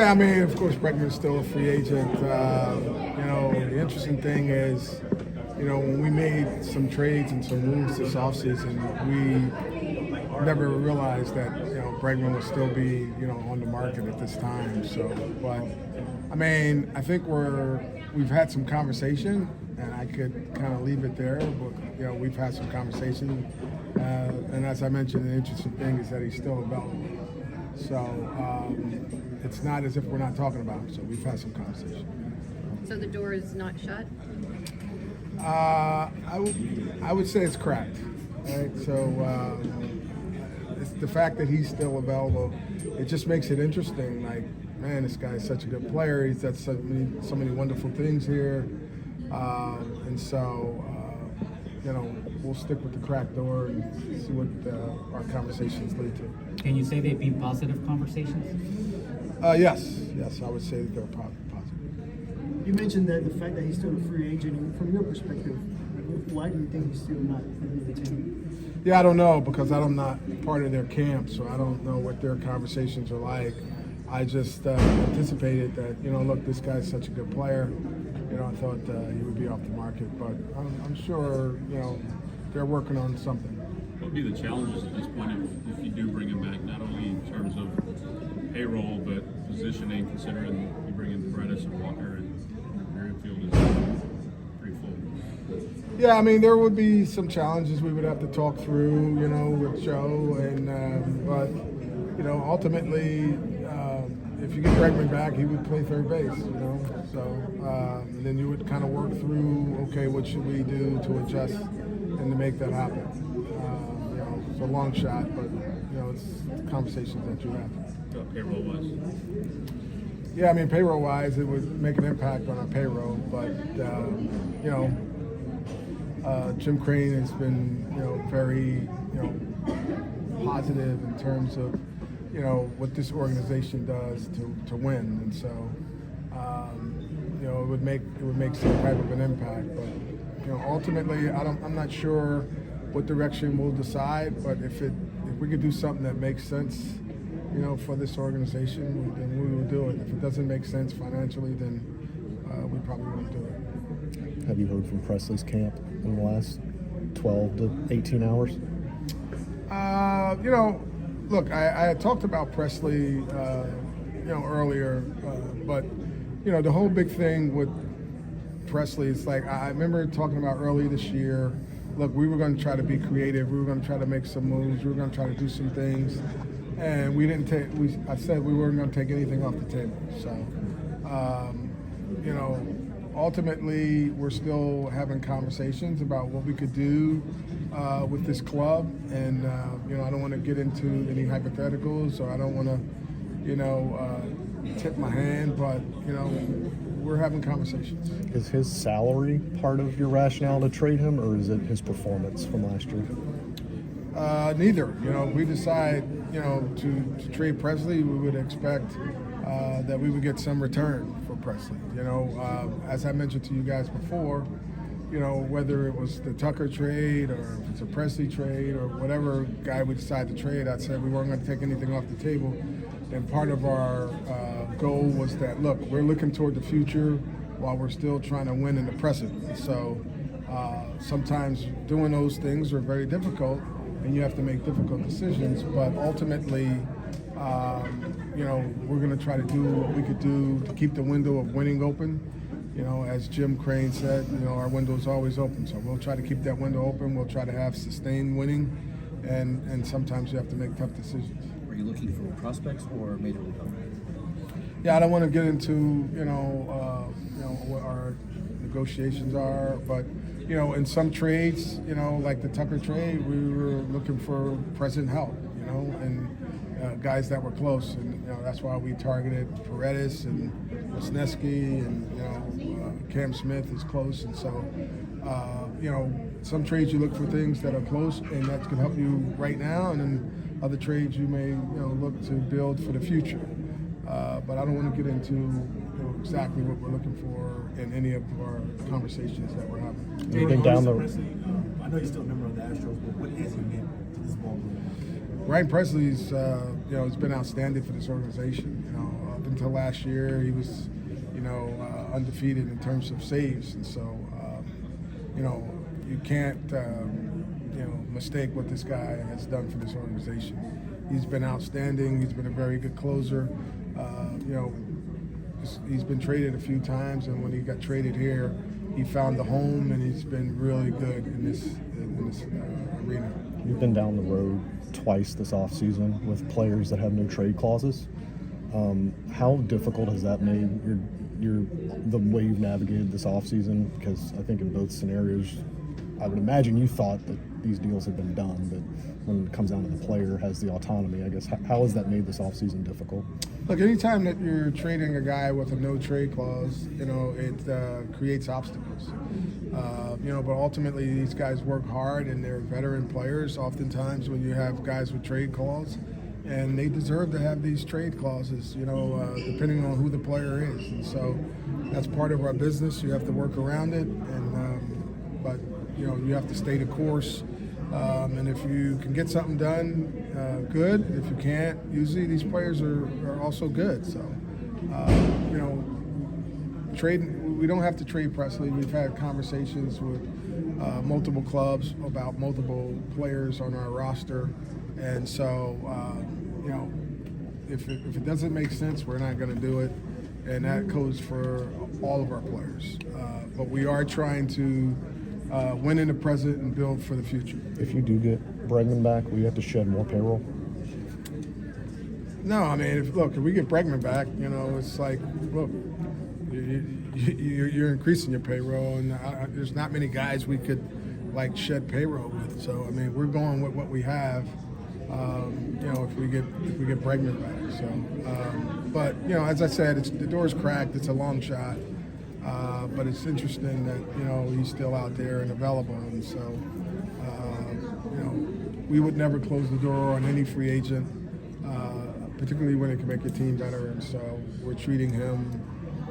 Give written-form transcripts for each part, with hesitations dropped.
Yeah, I mean, of course, Bregman's still a free agent. The interesting thing is, when we made some trades and some moves this offseason, we never realized that, Bregman would still be, on the market at this time. So, but, I mean, I think we've had some conversation, and I could kind of leave it there, but, we've had some conversation. And as I mentioned, the interesting thing is that he's still available. So it's not as if we're not talking about him. So we've had some conversation. So the door is not shut? I would say it's cracked. Right? So it's the fact that he's still available, it just makes it interesting. Like, man, this guy's such a good player. He's done so many wonderful things here. And so, we'll stick with the cracked door and see what our conversations lead to. Can you say they've been positive conversations? Yes, I would say that they're positive. You mentioned that the fact that he's still a free agent. From your perspective, why do you think he's still not in the team? Yeah, I don't know, because I'm not part of their camp, so I don't know what their conversations are like. I just anticipated that, look, this guy's such a good player. I thought he would be off the market, but I'm sure, they're working on something. What would be the challenges at this point if you do bring him back, not only in terms of payroll, but positioning, considering you bring in Paredes and Walker and Merrifield is pretty full? Yeah, I mean, there would be some challenges we would have to talk through, with Joe, and but ultimately, if you get Bregman back, he would play third base, So and then you would kind of work through, okay, what should we do to adjust and to make that happen? It's a long shot, but it's conversations that you have. Payroll-wise? Yeah, I mean, payroll-wise, it would make an impact on our payroll, but Jim Crane has been, very, positive in terms of, what this organization does to win, and so, it would make some type of an impact. But, ultimately, I'm not sure what direction we'll decide, but if we could do something that makes sense, for this organization, then we will do it. If it doesn't make sense financially, then we probably won't do it. Have you heard from Presley's camp in the last 12 to 18 hours? Look, I had talked about Presley, earlier, but, the whole big thing with Presley is like, I remember talking about earlier this year, look, we were going to try to be creative. We were going to try to make some moves. We were going to try to do some things. And we didn't take, I said we weren't going to take anything off the table. So, ultimately, we're still having conversations about what we could do with this club. And, I don't want to get into any hypotheticals, or I don't want to, tip my hand, but, we're having conversations. Is his salary part of your rationale to trade him, or is it his performance from last year? Neither. We decide, to trade Presley, we would expect that we would get some return for Presley. As I mentioned to you guys before, whether it was the Tucker trade or if it's a Presley trade or whatever guy we decide to trade, I said we weren't going to take anything off the table. And part of our goal was that, look, we're looking toward the future while we're still trying to win in the present. So sometimes doing those things are very difficult, and you have to make difficult decisions. But ultimately, we're going to try to do what we could do to keep the window of winning open. As Jim Crane said, our window is always open. So we'll try to keep that window open. We'll try to have sustained winning, and sometimes you have to make tough decisions. Are you looking for prospects or major league players? Yeah, I don't want to get into what our negotiations are, but in some trades, like the Tucker trade, we were looking for present help, and guys that were close, and that's why we targeted Paredes and Wisniewski, and Cam Smith is close, and so some trades you look for things that are close and that can help you right now, and then other trades you may look to build for the future. But I don't want to get into exactly what we're looking for in any of our conversations that we're having. Anything down the I know he's still a member of the Astros, but what is he meant to this ball game? Ryan Presley's, has been outstanding for this organization. up until last year, he was, undefeated in terms of saves, and so, you can't, mistake what this guy has done for this organization. He's been outstanding. He's been a very good closer. He's been traded a few times, and when he got traded here, he found the home, and he's been really good in this arena. You've been down the road twice this offseason with players that have no trade clauses. How difficult has that made the way you've navigated this offseason? Because I think in both scenarios, I would imagine you thought that these deals had been done, but when it comes down to the player has the autonomy, I guess, how has that made this offseason difficult? Look, anytime that you're trading a guy with a no trade clause, it creates obstacles. But ultimately these guys work hard and they're veteran players. Oftentimes when you have guys with trade clause, and they deserve to have these trade clauses, depending on who the player is. And so that's part of our business. You have to work around it, but you have to stay the course. And if you can get something done, good. If you can't, usually these players are also good. So, trading, we don't have to trade Presley. We've had conversations with multiple clubs about multiple players on our roster. And so, if it doesn't make sense, we're not going to do it. And that goes for all of our players. But we are trying to win in the present and build for the future. If you do get Bregman back, will you have to shed more payroll? No, I mean, if we get Bregman back, it's like, look, you're increasing your payroll, and there's not many guys we could shed payroll with. So I mean, we're going with what we have. If we get Bregman back. So, but as I said, the door's cracked. It's a long shot. But it's interesting that he's still out there and available, and so we would never close the door on any free agent, particularly when it can make your team better. And so we're treating him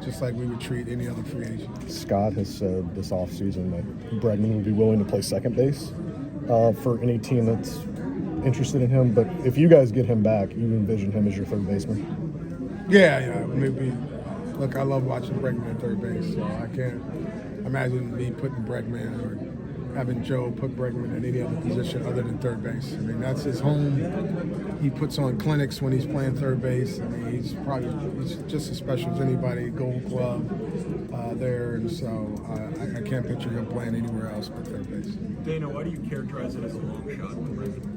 just like we would treat any other free agent. Scott has said this offseason that Bregman would be willing to play second base for any team that's interested in him. But if you guys get him back, you envision him as your third baseman? Yeah, maybe. Look, I love watching Bregman at third base, so I can't imagine me putting Bregman or having Joe put Bregman in any other position other than third base. I mean, that's his home. He puts on clinics when he's playing third base. I mean, he's just as special as anybody, Gold Glove there, and so I can't picture him playing anywhere else but third base. Dana, why do you characterize it as a long shot for Bregman?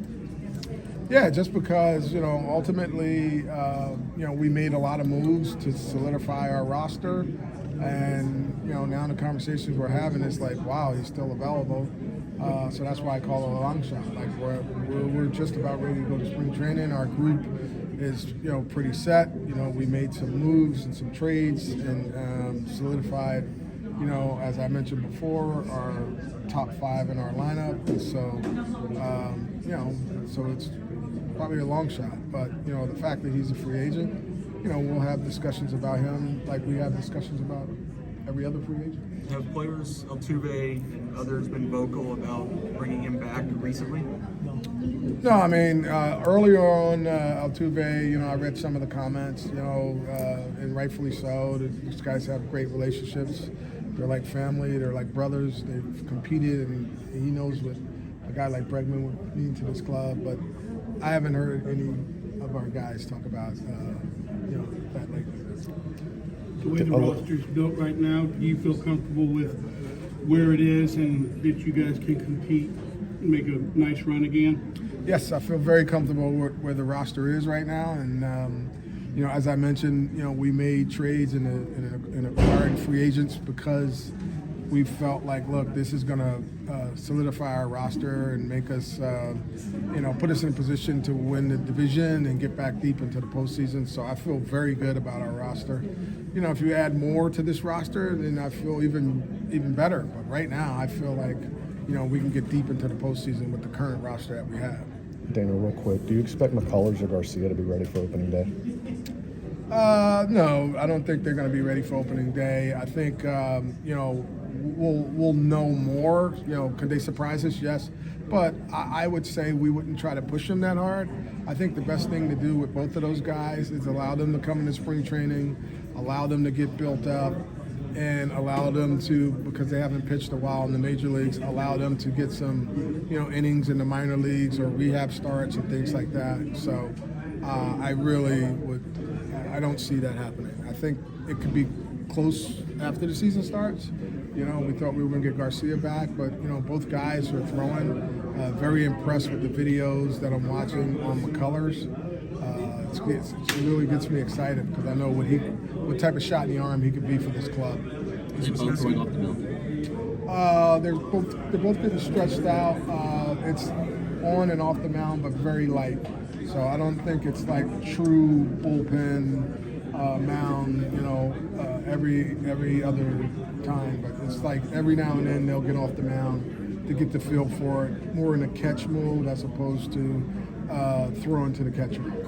Yeah, just because, ultimately, we made a lot of moves to solidify our roster. And, now the conversations we're having is like, wow, he's still available. So that's why I call it a long shot. Like, we're just about ready to go to spring training. Our group is, pretty set. We made some moves and some trades and solidified, as I mentioned before, our top 5 in our lineup. And so, so it's probably a long shot, but the fact that he's a free agent, we'll have discussions about him like we have discussions about every other free agent. Have players, Altuve and others, been vocal about bringing him back recently? No, I mean, earlier on Altuve, I read some of the comments, and rightfully so. These guys have great relationships. They're like family. They're like brothers. They've competed, and he knows what a guy like Bregman would mean to this club, but I haven't heard any of our guys talk about, that lately. The way the roster's built right now, do you feel comfortable with where it is and that you guys can compete and make a nice run again? Yes, I feel very comfortable where the roster is right now, and as I mentioned, we made trades in acquiring free agents because we felt like, look, this is going to solidify our roster and make us, put us in a position to win the division and get back deep into the postseason. So I feel very good about our roster. If you add more to this roster, then I feel even better. But right now, I feel like, we can get deep into the postseason with the current roster that we have. Dana, real quick, do you expect McCullers or Garcia to be ready for opening day? No, I don't think they're going to be ready for opening day. I think, we'll know more. You know, could they surprise us? Yes. But I would say we wouldn't try to push them that hard. I think the best thing to do with both of those guys is allow them to come into spring training, allow them to get built up, and allow them to, because they haven't pitched a while in the major leagues, allow them to get some, you know, innings in the minor leagues or rehab starts and things like that. So I don't see that happening. I think it could be close after the season starts. You know, we thought we were going to get Garcia back, but, you know, both guys are throwing. Very impressed with the videos that I'm watching on McCullers. It really gets me excited because I know what type of shot in the arm he could be for this club. Is it both going off the mound? They're both getting stretched out. It's on and off the mound, but very light. So I don't think it's like true bullpen mound, you know, every other time. But it's like every now and then they'll get off the mound to get the feel for it, more in a catch mode as opposed to throwing to the catcher.